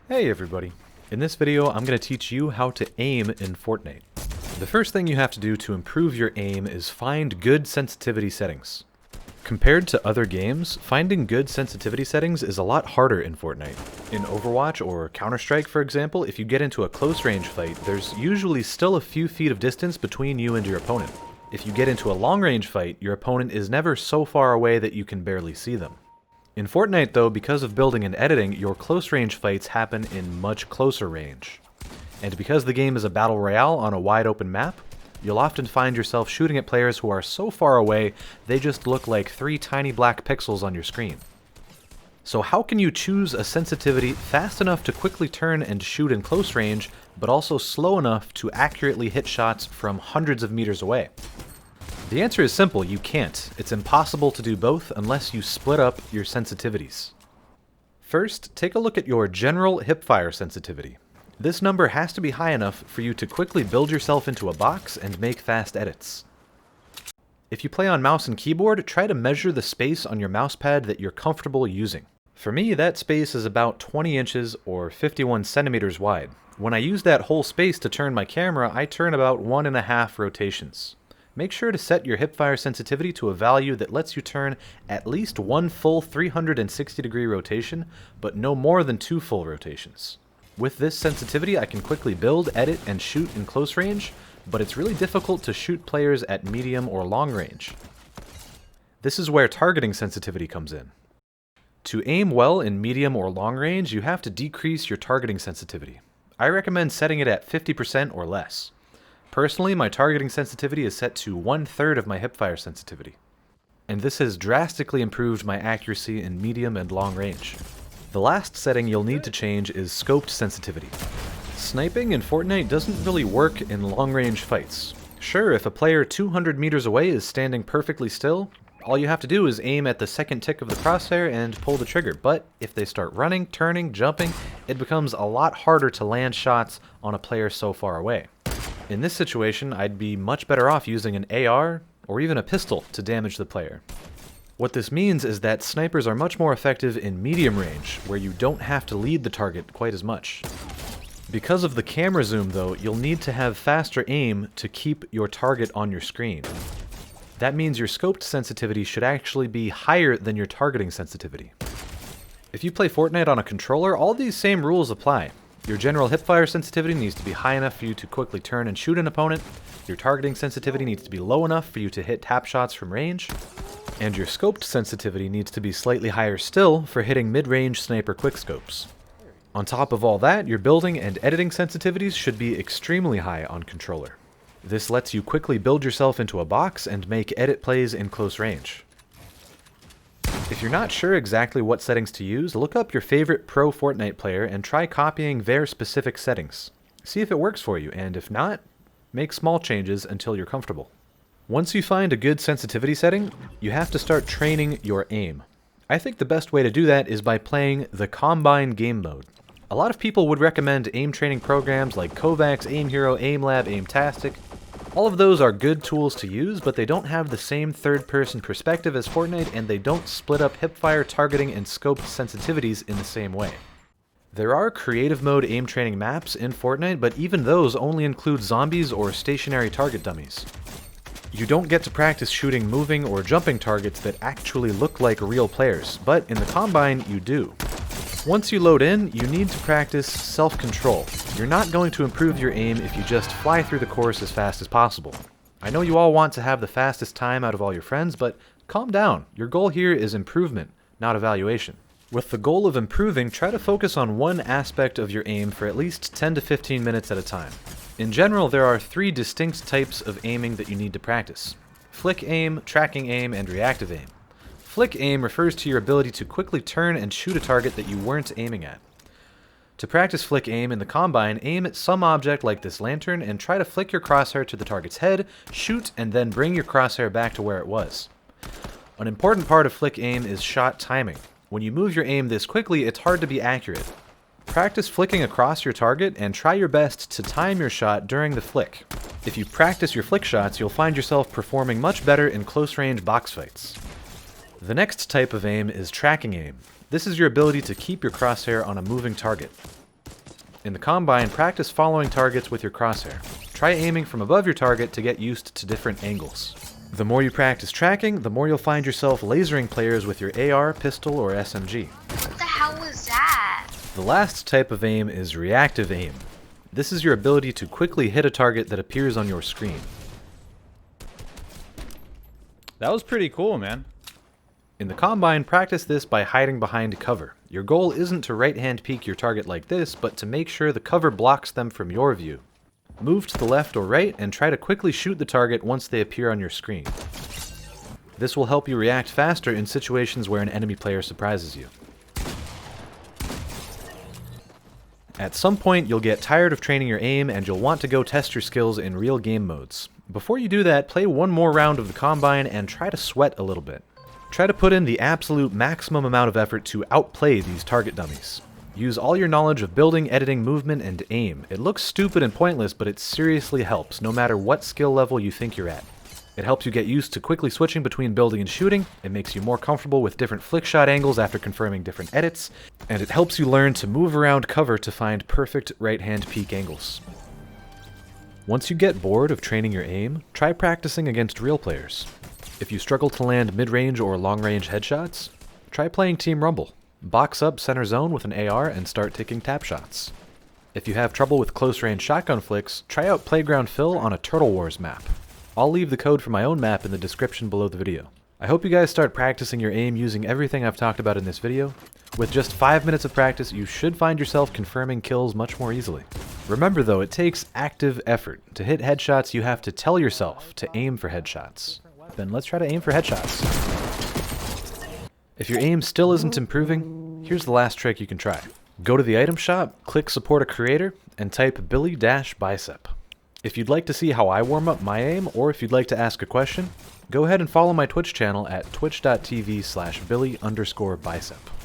Hey everybody! In this video I'm going to teach you how to aim in Fortnite. The first thing you have to do to improve your aim is find good sensitivity settings. Compared to other games, finding good sensitivity settings is a lot harder in Fortnite. In Overwatch or Counter-Strike, for example, if you get into a close range fight, there's usually still a few feet of distance between you and your opponent. If you get into a long range fight, your opponent is never so far away that you can barely see them. In Fortnite though, because of building and editing, your close range fights happen in much closer range. And because the game is a battle royale on a wide open map, you'll often find yourself shooting at players who are so far away, they just look like 3 tiny black pixels on your screen. So how can you choose a sensitivity fast enough to quickly turn and shoot in close range, but also slow enough to accurately hit shots from hundreds of meters away? The answer is simple, you can't. It's impossible to do both unless you split up your sensitivities. First, take a look at your general hipfire sensitivity. This number has to be high enough for you to quickly build yourself into a box and make fast edits. If you play on mouse and keyboard, try to measure the space on your mousepad that you're comfortable using. For me, that space is about 20 inches or 51 centimeters wide. When I use that whole space to turn my camera, I turn about 1.5 rotations. Make sure to set your hipfire sensitivity to a value that lets you turn at least one full 360-degree rotation, but no more than 2 full rotations. With this sensitivity, I can quickly build, edit, and shoot in close range, but it's really difficult to shoot players at medium or long range. This is where targeting sensitivity comes in. To aim well in medium or long range, you have to decrease your targeting sensitivity. I recommend setting it at 50% or less. Personally, my targeting sensitivity is set to 1/3 of my hipfire sensitivity, and this has drastically improved my accuracy in medium and long range. The last setting you'll need to change is scoped sensitivity. Sniping in Fortnite doesn't really work in long-range fights. Sure, if a player 200 meters away is standing perfectly still, all you have to do is aim at the second tick of the crosshair and pull the trigger, but if they start running, turning, jumping, it becomes a lot harder to land shots on a player so far away. In this situation, I'd be much better off using an AR or even a pistol to damage the player. What this means is that snipers are much more effective in medium range, where you don't have to lead the target quite as much. Because of the camera zoom though, you'll need to have faster aim to keep your target on your screen. That means your scoped sensitivity should actually be higher than your targeting sensitivity. If you play Fortnite on a controller, all these same rules apply. Your general hipfire sensitivity needs to be high enough for you to quickly turn and shoot an opponent, your targeting sensitivity needs to be low enough for you to hit tap shots from range, and your scoped sensitivity needs to be slightly higher still for hitting mid-range sniper quickscopes. On top of all that, your building and editing sensitivities should be extremely high on controller. This lets you quickly build yourself into a box and make edit plays in close range. If you're not sure exactly what settings to use, look up your favorite pro Fortnite player and try copying their specific settings. See if it works for you, and if not, make small changes until you're comfortable. Once you find a good sensitivity setting, you have to start training your aim. I think the best way to do that is by playing the Combine game mode. A lot of people would recommend aim training programs like Kovacs, Aim Hero, Aim Lab, Aimtastic. All of those are good tools to use, but they don't have the same third-person perspective as Fortnite, and they don't split up hipfire, targeting, and scoped sensitivities in the same way. There are creative mode aim training maps in Fortnite, but even those only include zombies or stationary target dummies. You don't get to practice shooting moving or jumping targets that actually look like real players, but in the Combine, you do. Once you load in, you need to practice self-control. You're not going to improve your aim if you just fly through the course as fast as possible. I know you all want to have the fastest time out of all your friends, but calm down. Your goal here is improvement, not evaluation. With the goal of improving, try to focus on one aspect of your aim for at least 10 to 15 minutes at a time. In general, there are 3 distinct types of aiming that you need to practice: flick aim, tracking aim, and reactive aim. Flick aim refers to your ability to quickly turn and shoot a target that you weren't aiming at. To practice flick aim in the Combine, aim at some object like this lantern and try to flick your crosshair to the target's head, shoot, and then bring your crosshair back to where it was. An important part of flick aim is shot timing. When you move your aim this quickly, it's hard to be accurate. Practice flicking across your target and try your best to time your shot during the flick. If you practice your flick shots, you'll find yourself performing much better in close-range box fights. The next type of aim is tracking aim. This is your ability to keep your crosshair on a moving target. In the Combine, practice following targets with your crosshair. Try aiming from above your target to get used to different angles. The more you practice tracking, the more you'll find yourself lasering players with your AR, pistol, or SMG. What the hell was that? The last type of aim is Reactive Aim. This is your ability to quickly hit a target that appears on your screen. That was pretty cool, man. In the Combine, practice this by hiding behind cover. Your goal isn't to right-hand peek your target like this, but to make sure the cover blocks them from your view. Move to the left or right and try to quickly shoot the target once they appear on your screen. This will help you react faster in situations where an enemy player surprises you. At some point, you'll get tired of training your aim and you'll want to go test your skills in real game modes. Before you do that, play one more round of the Combine and try to sweat a little bit. Try to put in the absolute maximum amount of effort to outplay these target dummies. Use all your knowledge of building, editing, movement, and aim. It looks stupid and pointless, but it seriously helps, no matter what skill level you think you're at. It helps you get used to quickly switching between building and shooting, it makes you more comfortable with different flick shot angles after confirming different edits, and it helps you learn to move around cover to find perfect right-hand peek angles. Once you get bored of training your aim, try practicing against real players. If you struggle to land mid-range or long-range headshots, try playing Team Rumble. Box up center zone with an AR and start taking tap shots. If you have trouble with close-range shotgun flicks, try out Playground Phil on a Turtle Wars map. I'll leave the code for my own map in the description below the video. I hope you guys start practicing your aim using everything I've talked about in this video. With just 5 minutes of practice, you should find yourself confirming kills much more easily. Remember though, it takes active effort. To hit headshots, you have to tell yourself to aim for headshots. Then let's try to aim for headshots. If your aim still isn't improving, here's the last trick you can try. Go to the item shop, click support a creator, and type Billy-bicep. If you'd like to see how I warm up my aim, or if you'd like to ask a question, go ahead and follow my Twitch channel at twitch.tv/Billy_bicep.